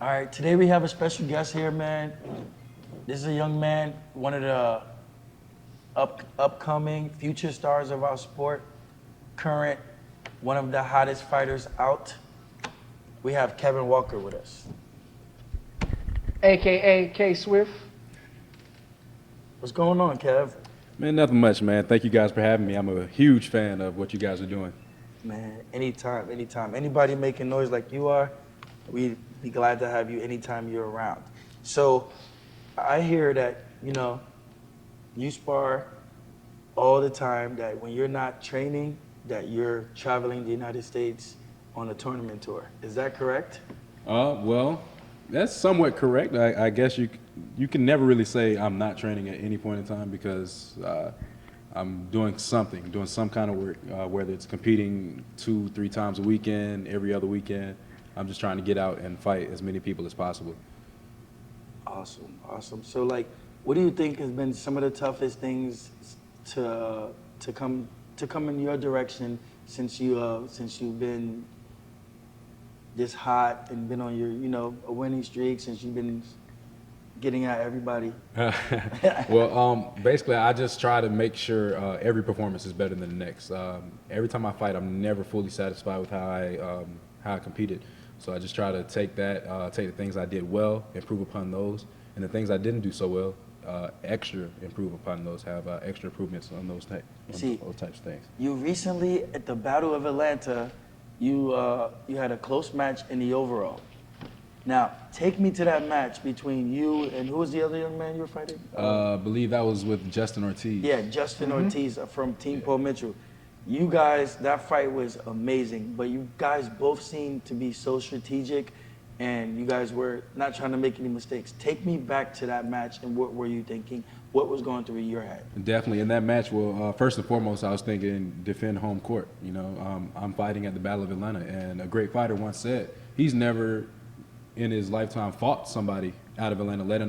All right, today we have a special guest here, man. This is a young man, one of the upcoming future stars of our sport, current, one of the hottest fighters out. We have Kevin Walker with us. AKA K Swift. What's going on, Kev? Man, nothing much, man. Thank you guys for having me. I'm a huge fan of what you guys are doing. Man, anytime, anytime. Anybody making noise like you are, we'd be glad to have you anytime you're around. So I hear that, you spar all the time, that when you're not training, that you're traveling the United States on a tournament tour. Is that correct? Well, that's somewhat correct. I guess you can never really say I'm not training at any point in time because I'm doing some kind of work, whether it's competing 2-3 times a weekend, every other weekend. I'm just trying to get out and fight as many people as possible. Awesome. So, what do you think has been some of the toughest things to come in your direction since you've been this hot and been on your a winning streak, since you've been getting at everybody? Well, basically, I just try to make sure every performance is better than the next. Every time I fight, I'm never fully satisfied with how I competed. So I just try to take the things I did well, improve upon those, and the things I didn't do so well, extra improve upon those, have extra improvements on those types of things. You recently, at the Battle of Atlanta, you had a close match in the overall. Now, take me to that match between you and who was the other young man you were fighting? I believe that was with Justin Ortiz. Yeah, Justin Ortiz from Team Paul Mitchell. You guys, that fight was amazing, but you guys both seemed to be so strategic, and you guys were not trying to make any mistakes. Take me back to that match, and what were you thinking? What was going through your head? Definitely. In that match, well, first and foremost, I was thinking defend home court. I'm fighting at the Battle of Atlanta, and a great fighter once said he's never in his lifetime fought somebody out of Atlanta, let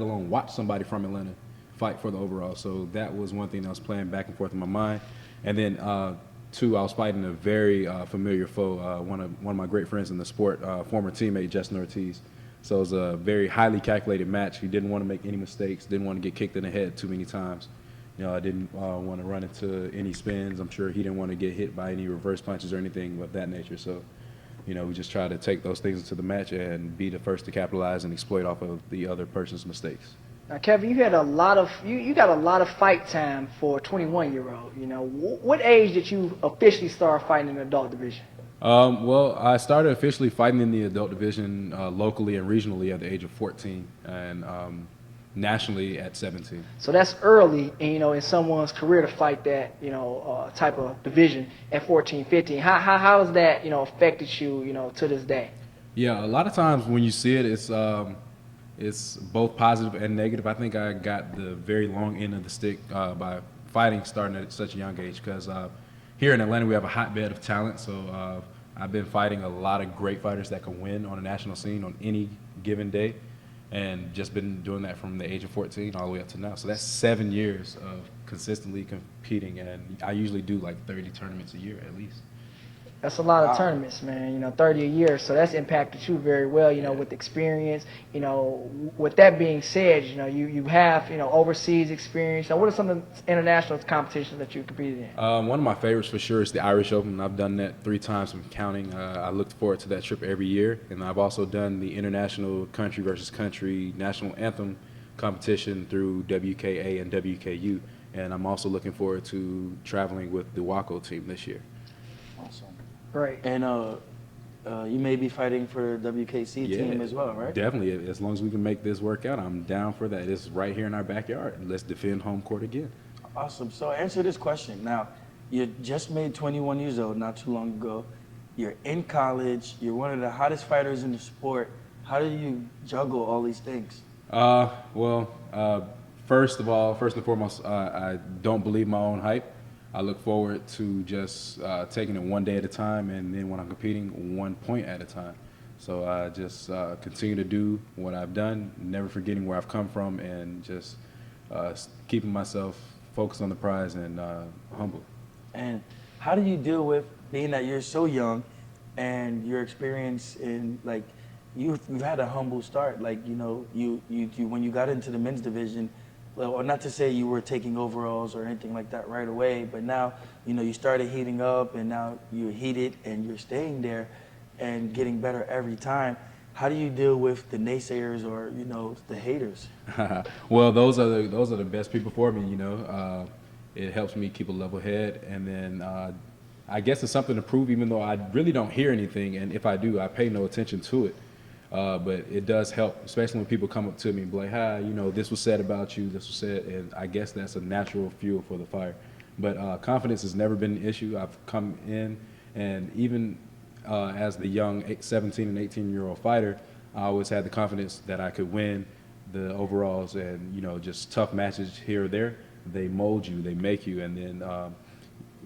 alone watch somebody from Atlanta fight for the overall. So that was one thing that was playing back and forth in my mind. And then two, I was fighting a very familiar foe, one of my great friends in the sport, former teammate Justin Ortiz. So it was a very highly calculated match. He didn't want to make any mistakes, didn't want to get kicked in the head too many times. I didn't want to run into any spins. I'm sure he didn't want to get hit by any reverse punches or anything of that nature. So, we just try to take those things into the match and be the first to capitalize and exploit off of the other person's mistakes. Now, Kevin, you had a lot of you got a lot of fight time for a 21-year-old. What age did you officially start fighting in the adult division? Well, I started officially fighting in the adult division locally and regionally at the age of 14, and nationally at 17. So that's early, in someone's career to fight that, type of division at 14, 15. How has that, affected you, to this day? Yeah, a lot of times when you see it, it's both positive and negative. I think I got the very long end of the stick by fighting starting at such a young age, because here in Atlanta we have a hotbed of talent. So I've been fighting a lot of great fighters that can win on a national scene on any given day, and just been doing that from the age of 14 all the way up to now. So that's 7 years of consistently competing, and I usually do like 30 tournaments a year at least. That's a lot of tournaments, man. 30 a year, so that's impacted you very well. With experience. With that being said, you have overseas experience. Now, what are some of the international competitions that you competed in? One of my favorites for sure is the Irish Open. I've done that 3 times from counting. I look forward to that trip every year, and I've also done the international country versus country national anthem competition through WKA and WKU, and I'm also looking forward to traveling with the WACO team this year. Awesome. Great. And you may be fighting for the WKC team as well, right? Definitely. As long as we can make this work out, I'm down for that. It's right here in our backyard. Let's defend home court again. Awesome. So answer this question. Now, you just made 21 years old not too long ago. You're in college. You're one of the hottest fighters in the sport. How do you juggle all these things? First and foremost, I don't believe my own hype. I look forward to just taking it one day at a time, and then when I'm competing, 1 point at a time. So I just continue to do what I've done, never forgetting where I've come from, and just keeping myself focused on the prize and humble. And how do you deal with being that you're so young and your experience in you've had a humble start. Like, you when you got into the men's division, well, or not to say you were taking overalls or anything like that right away, but now, you started heating up, and now you're heated and you're staying there and getting better every time. How do you deal with the naysayers or, the haters? Well, those are the best people for me. It helps me keep a level head, and then I guess it's something to prove, even though I really don't hear anything, and if I do, I pay no attention to it. But it does help, especially when people come up to me and be like, "Hi, this was said about you, this was said," and I guess that's a natural fuel for the fire. But confidence has never been an issue. I've come in, and even as the young 17 and 18-year-old fighter, I always had the confidence that I could win the overalls, and just tough matches here or there. They mold you, they make you, and then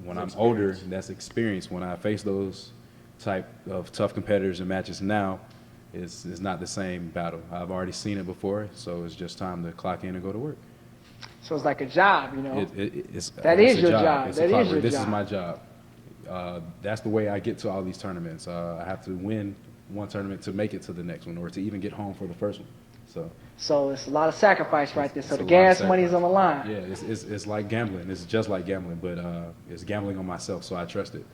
when I'm older, that's experience. When I face those type of tough competitors and matches now, it's not the same battle. I've already seen it before, so it's just time to clock in and go to work. So it's like a job, It's That it's is a your job. job. It's That a is clockwork. your This job. is my job. That's the way I get to all these tournaments. I have to win one tournament to make it to the next one, or to even get home for the first one. So it's a lot of sacrifice right there. So It's the a lot of gas money is on the line. Yeah, it's like gambling. It's just like gambling, but it's gambling on myself, so I trust it.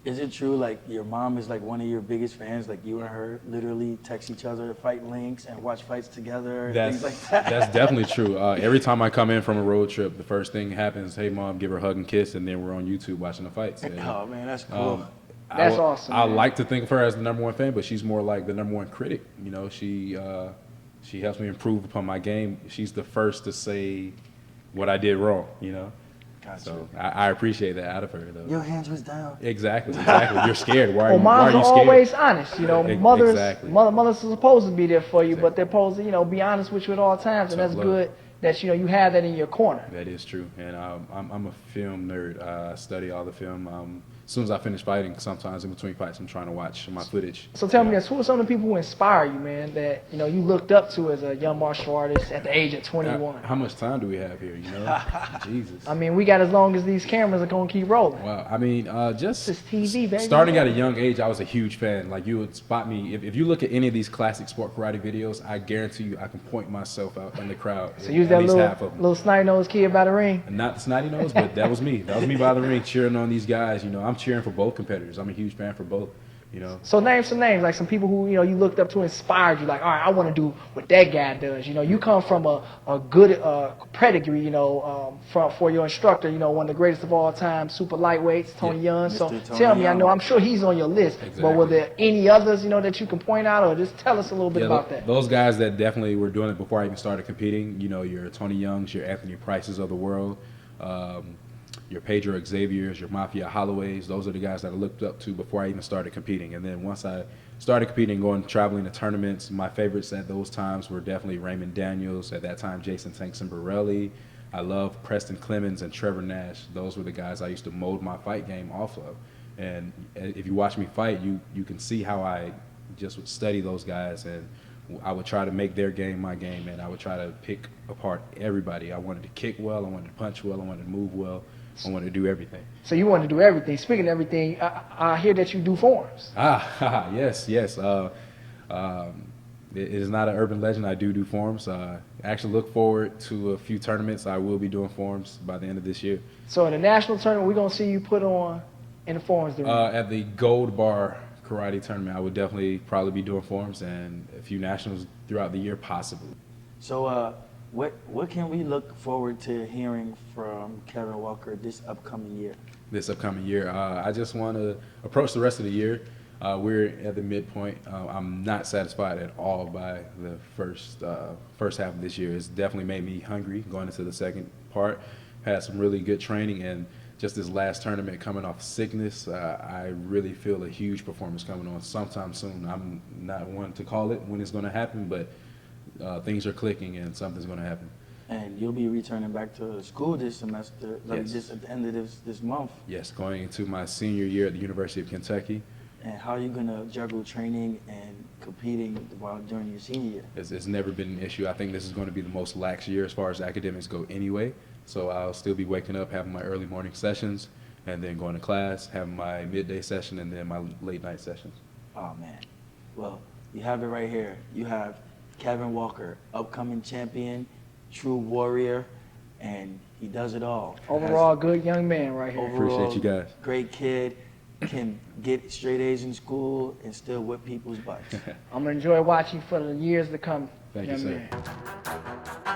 Is it true, like, your mom is like one of your biggest fans? Like, you and her literally text each other fight links and watch fights together and things like that? That's definitely true. Every time I come in from a road trip, the first thing happens, "Hey, Mom, give her a hug and kiss," and then we're on YouTube watching the fights. And, Oh, man, that's cool. That's awesome, I man. like to think of her as the number one fan, but she's more like the number one critic. She helps me improve upon my game. She's the first to say what I did wrong. Gotcha. So I appreciate that out of her, though. Your hands was down. Exactly. You're scared. Why are Well, you, why are moms you are scared? always honest. Mothers, Exactly. mothers are supposed to be there for you, but they're supposed to, be honest with you at all times, and Tough that's love. good that you have that in your corner. That is true, and I'm a film nerd. I study all the film. As soon as I finish fighting, sometimes in between fights, I'm trying to watch my footage. So tell me this: who are some of the people who inspire you, man? That you looked up to as a young martial artist at the age of 21. How much time do we have here? Jesus. I mean, we got as long as these cameras are gonna keep rolling. Wow. I mean, just This is TV, baby. starting at a young age, I was a huge fan. Like, you would spot me if you look at any of these classic sport karate videos. I guarantee you, I can point myself out in the crowd. So you was at that least half of them. little snide nosed kid by the ring. Not the snotty nose, but that was me. That was me by the ring cheering on these guys. I'm cheering for both competitors. I'm a huge fan for both. So name some names, like some people who you looked up to, inspired you. Like, all right, I want to do what that guy does. You come from a good pedigree. For your instructor. One of the greatest of all time, super lightweights, Tony Young. So Mr. Tony tell me, Young. I'm sure he's on your list. But Exactly. were there any others that you can point out, or just tell us a little bit about that? Those guys that definitely were doing it before I even started competing. Your Tony Youngs, your Anthony Prices of the world. Your Pedro Xavier's, your Mafia Holloways, those are the guys that I looked up to before I even started competing. And then once I started competing, traveling to tournaments, my favorites at those times were definitely Raymond Daniels, at that time Jason Tankson Borelli. I love Preston Clemens and Trevor Nash. Those were the guys I used to mold my fight game off of. And if you watch me fight, you can see how I just would study those guys, and I would try to make their game my game, and I would try to pick apart everybody. I wanted to kick well, I wanted to punch well, I wanted to move well. I want to do everything. So you want to do everything. Speaking of everything, I hear that you do forums. Yes. It is not an urban legend. I do forums. I actually look forward to a few tournaments. I will be doing forums by the end of this year. So in the national tournament, we're going to see you put on in the forums. At the Gold Bar Karate Tournament, I would definitely probably be doing forums, and a few nationals throughout the year, possibly. So, what can we look forward to hearing from Kevin Walker this upcoming year? I just want to approach the rest of the year. We're at the midpoint. I'm not satisfied at all by the first half of this year. It's definitely made me hungry going into the second part. Had some really good training, and just this last tournament coming off sickness, I really feel a huge performance coming on sometime soon. I'm not one to call it when it's going to happen, but things are clicking and something's going to happen. And you'll be returning back to school this semester, like Yes. just at the end of this month. Yes, going into my senior year at the University of Kentucky. And how are you going to juggle training and competing while during your senior year? It's never been an issue. I think this is going to be the most lax year as far as academics go anyway. So I'll still be waking up, having my early morning sessions, and then going to class, having my midday session, and then my late night sessions. Oh, man. Well, You have it right here. You have Kevin Walker, upcoming champion, true warrior, and he does it all. Overall, good young man right here. Overall, Appreciate you guys. Great kid, can get straight A's in school and still whip people's butts. I'm gonna enjoy watching for the years to come. Thank you, young sir. man.